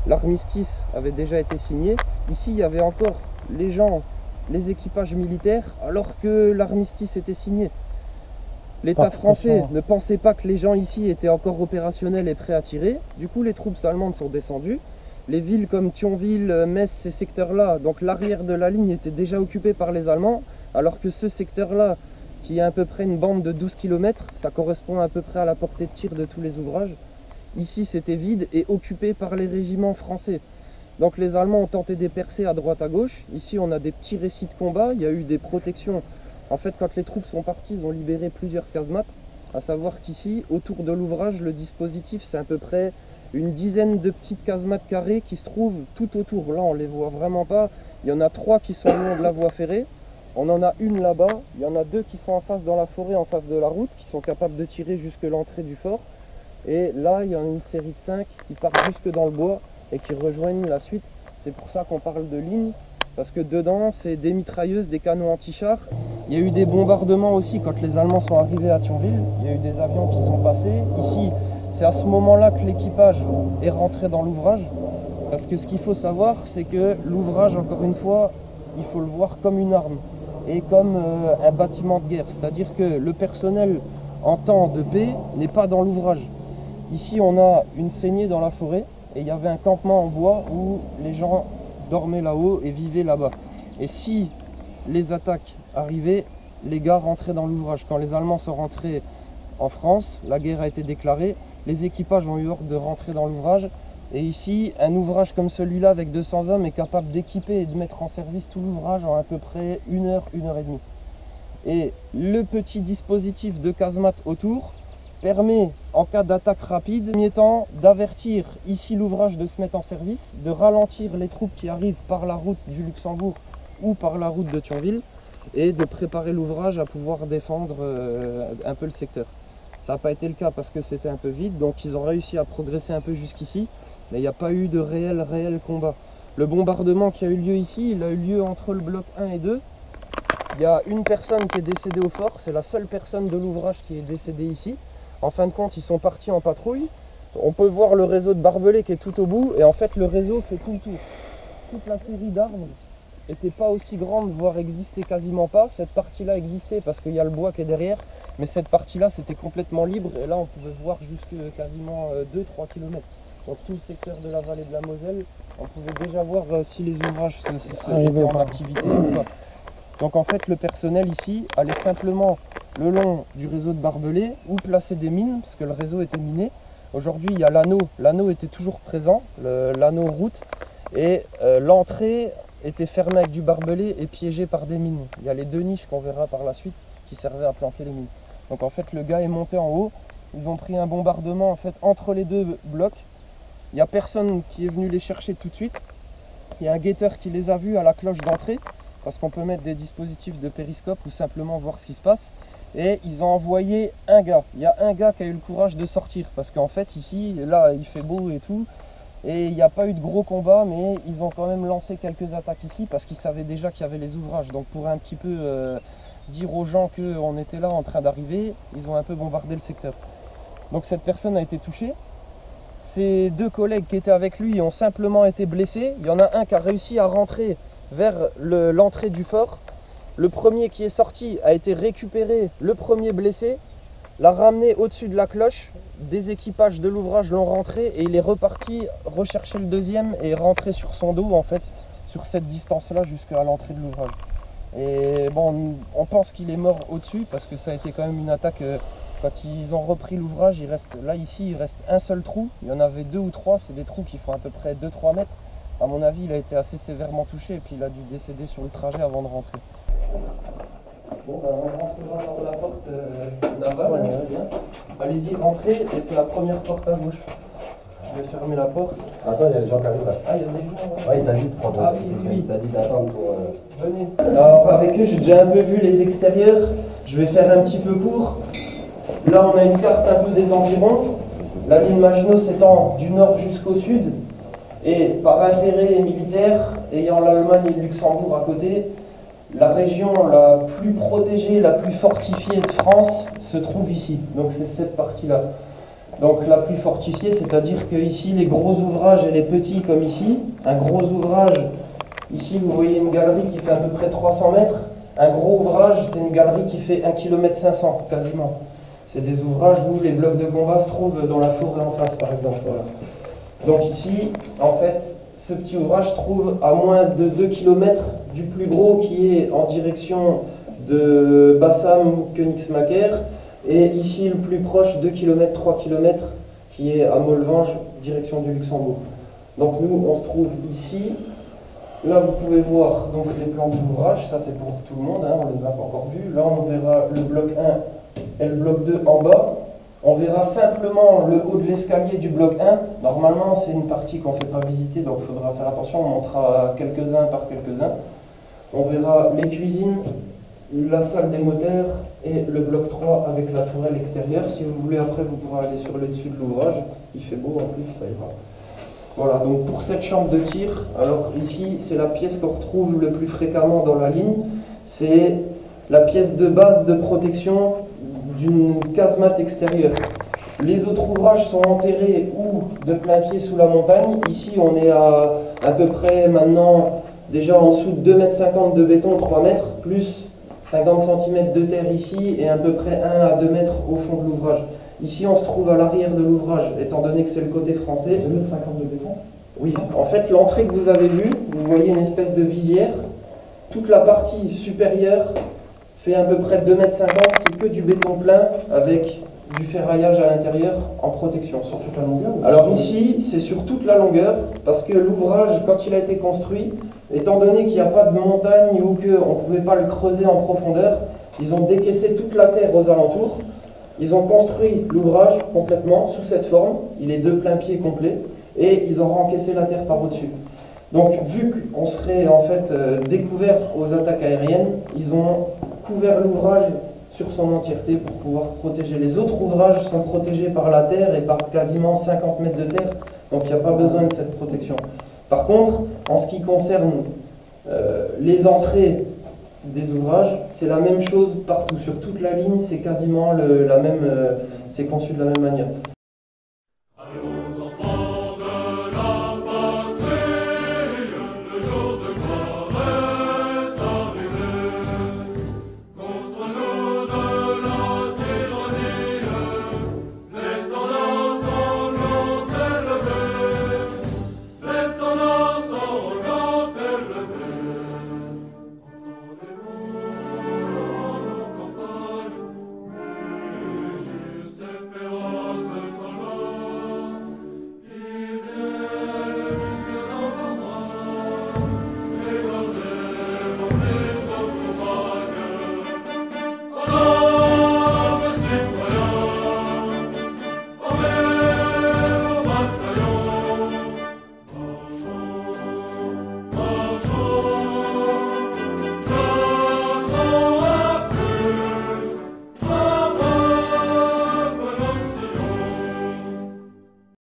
l'armistice avait déjà été signé. Ici, il y avait encore les gens, les équipages militaires, alors que l'armistice était signé. L'État français ne pensait pas que les gens ici étaient encore opérationnels et prêts à tirer. Du coup, les troupes allemandes sont descendues. Les villes comme Thionville, Metz, ces secteurs-là, donc l'arrière de la ligne était déjà occupé par les Allemands, alors que ce secteur-là, qui est à peu près une bande de 12 km, ça correspond à peu près à la portée de tir de tous les ouvrages. Ici, c'était vide et occupé par les régiments français. Donc les Allemands ont tenté des percées à droite à gauche. Ici, on a des petits récits de combat, il y a eu des protections. En fait, quand les troupes sont parties, ils ont libéré plusieurs casemates. À savoir qu'ici, autour de l'ouvrage, le dispositif, c'est à peu près une dizaine de petites casemates carrées qui se trouvent tout autour. Là, on ne les voit vraiment pas. Il y en a 3 qui sont le long de la voie ferrée. On en a une là-bas. Il y en a 2 qui sont en face dans la forêt, en face de la route, qui sont capables de tirer jusque l'entrée du fort. Et là, il y en a une série de 5 qui partent jusque dans le bois et qui rejoignent la suite. C'est pour ça qu'on parle de ligne, parce que dedans, c'est des mitrailleuses, des canons anti-chars. Il y a eu des bombardements aussi quand les Allemands sont arrivés à Thionville. Il y a eu des avions qui sont passés. Ici, c'est à ce moment-là que l'équipage est rentré dans l'ouvrage. Parce que ce qu'il faut savoir, c'est que l'ouvrage, encore une fois, il faut le voir comme une arme et comme un bâtiment de guerre. C'est-à-dire que le personnel en temps de paix n'est pas dans l'ouvrage. Ici, on a une saignée dans la forêt et il y avait un campement en bois où les gens dormaient là-haut et vivaient là-bas. Et si les attaques arrivaient, les gars rentraient dans l'ouvrage. Quand les Allemands sont rentrés en France, la guerre a été déclarée, les équipages ont eu ordre de rentrer dans l'ouvrage. Et ici, un ouvrage comme celui-là avec 200 hommes est capable d'équiper et de mettre en service tout l'ouvrage en à peu près 1 heure, 1 heure et demie. Et le petit dispositif de casemate autour permet, en cas d'attaque rapide, en premier temps, d'avertir ici l'ouvrage de se mettre en service, de ralentir les troupes qui arrivent par la route du Luxembourg ou par la route de Thionville, et de préparer l'ouvrage à pouvoir défendre un peu le secteur. Ça n'a pas été le cas parce que c'était un peu vide, donc ils ont réussi à progresser un peu jusqu'ici, mais il n'y a pas eu de réel combat. Le bombardement qui a eu lieu ici, il a eu lieu entre le bloc 1 et 2. Il y a une personne qui est décédée au fort, c'est la seule personne de l'ouvrage qui est décédée ici. En fin de compte, ils sont partis en patrouille. On peut voir le réseau de barbelés qui est tout au bout, et en fait le réseau fait tout le tour. Toute la série d'arbres n'était pas aussi grande, voire existait quasiment pas. Cette partie-là existait parce qu'il y a le bois qui est derrière, mais cette partie-là c'était complètement libre, et là on pouvait voir jusque quasiment 2-3 km. Donc tout le secteur de la vallée de la Moselle, on pouvait déjà voir si les ouvrages étaient en activité ou pas. Donc en fait le personnel ici allait simplement le long du réseau de barbelés ou placer des mines, parce que le réseau était miné. Aujourd'hui il y a l'anneau était toujours présent, l'anneau route, et l'entrée était fermée avec du barbelé et piégée par des mines. Il y a les 2 niches qu'on verra par la suite qui servaient à planquer les mines. Donc en fait le gars est monté en haut, ils ont pris un bombardement en fait entre les 2 blocs. Il n'y a personne qui est venu les chercher tout de suite. Il y a un guetteur qui les a vus à la cloche d'entrée, parce qu'on peut mettre des dispositifs de périscope ou simplement voir ce qui se passe. Et ils ont envoyé un gars. Il y a un gars qui a eu le courage de sortir, parce qu'en fait ici, là il fait beau et tout, et il n'y a pas eu de gros combat, mais ils ont quand même lancé quelques attaques ici, parce qu'ils savaient déjà qu'il y avait les ouvrages. Donc pour un petit peu dire aux gens qu'on était là en train d'arriver, ils ont un peu bombardé le secteur. Donc cette personne a été touchée. Ses 2 collègues qui étaient avec lui ont simplement été blessés. Il y en a un qui a réussi à rentrer vers l'entrée du fort. Le premier qui est sorti a été récupéré, le premier blessé, l'a ramené au-dessus de la cloche. Des équipages de l'ouvrage l'ont rentré et il est reparti rechercher le deuxième et rentrer sur son dos en fait, sur cette distance-là jusqu'à l'entrée de l'ouvrage. Et bon, on pense qu'il est mort au-dessus parce que ça a été quand même une attaque. Quand ils ont repris l'ouvrage, ici il reste un seul trou. Il y en avait 2 ou 3, c'est des trous qui font à peu près 2-3 mètres. À mon avis, il a été assez sévèrement touché et puis il a dû décéder sur le trajet avant de rentrer. Bon, ben, on rentrera par la porte navale. Allez-y, rentrez, et c'est la première porte à gauche. Je vais fermer la porte. Attends, il y a des gens qui arrivent là. Ah, il y a des gens. Ouais, il t'a dit de prendre. Ah oui. Il t'a dit d'attendre pour. Venez. Alors, avec eux, j'ai déjà un peu vu les extérieurs. Je vais faire un petit peu court. Là, on a une carte un peu des environs. La ligne Maginot s'étend du nord jusqu'au sud. Et par intérêt militaire, ayant l'Allemagne et le Luxembourg à côté, la région la plus protégée, la plus fortifiée de France se trouve ici. Donc c'est cette partie-là. Donc la pluie fortifiée, c'est-à-dire que ici les gros ouvrages et les petits comme ici, un gros ouvrage, ici vous voyez une galerie qui fait à peu près 300 mètres, un gros ouvrage c'est une galerie qui fait 1,5 km quasiment. C'est des ouvrages où les blocs de combat se trouvent dans la forêt en face par exemple. Voilà. Donc ici, en fait, ce petit ouvrage se trouve à moins de 2 km du plus gros qui est en direction de Bassam-Königsmacker. Et ici, le plus proche, 2 km, 3 km, qui est à Molvange, direction du Luxembourg. Donc nous, on se trouve ici. Là, vous pouvez voir donc, les plans de l'ouvrage. Ça, c'est pour tout le monde, hein, on ne les a pas encore vus. Là, on verra le bloc 1 et le bloc 2 en bas. On verra simplement le haut de l'escalier du bloc 1. Normalement, c'est une partie qu'on ne fait pas visiter, donc il faudra faire attention. On montera quelques-uns par quelques-uns. On verra les cuisines, la salle des moteurs et le bloc 3 avec la tourelle extérieure. Si vous voulez, après, vous pourrez aller sur le dessus de l'ouvrage. Il fait beau en plus, ça ira. Voilà, donc pour cette chambre de tir, alors ici, c'est la pièce qu'on retrouve le plus fréquemment dans la ligne. C'est la pièce de base de protection d'une casemate extérieure. Les autres ouvrages sont enterrés ou de plein pied sous la montagne. Ici, on est à peu près maintenant déjà en dessous de 2,50 m de béton, 3 mètres, plus 50 cm de terre ici et à peu près 1 à 2 mètres au fond de l'ouvrage. Ici, on se trouve à l'arrière de l'ouvrage, étant donné que c'est le côté français. 2,50 m de béton? Oui, en fait, l'entrée que vous avez vue, vous voyez une espèce de visière. Toute la partie supérieure fait à peu près 2,50 m, c'est que du béton plein avec du ferraillage à l'intérieur en protection. Sur toute la longueur? Alors ici, c'est sur toute la longueur, parce que l'ouvrage, quand il a été construit, étant donné qu'il n'y a pas de montagne ou qu'on ne pouvait pas le creuser en profondeur, ils ont décaissé toute la terre aux alentours. Ils ont construit l'ouvrage complètement sous cette forme, il est de plein pied complet, et ils ont rencaissé la terre par au-dessus. Donc vu qu'on serait en fait découvert aux attaques aériennes, ils ont couvert l'ouvrage sur son entièreté pour pouvoir protéger. Les autres ouvrages sont protégés par la terre et par quasiment 50 mètres de terre, donc il n'y a pas besoin de cette protection. Par contre, en ce qui concerne les entrées des ouvrages, c'est la même chose partout, sur toute la ligne, c'est quasiment la même, c'est conçu de la même manière.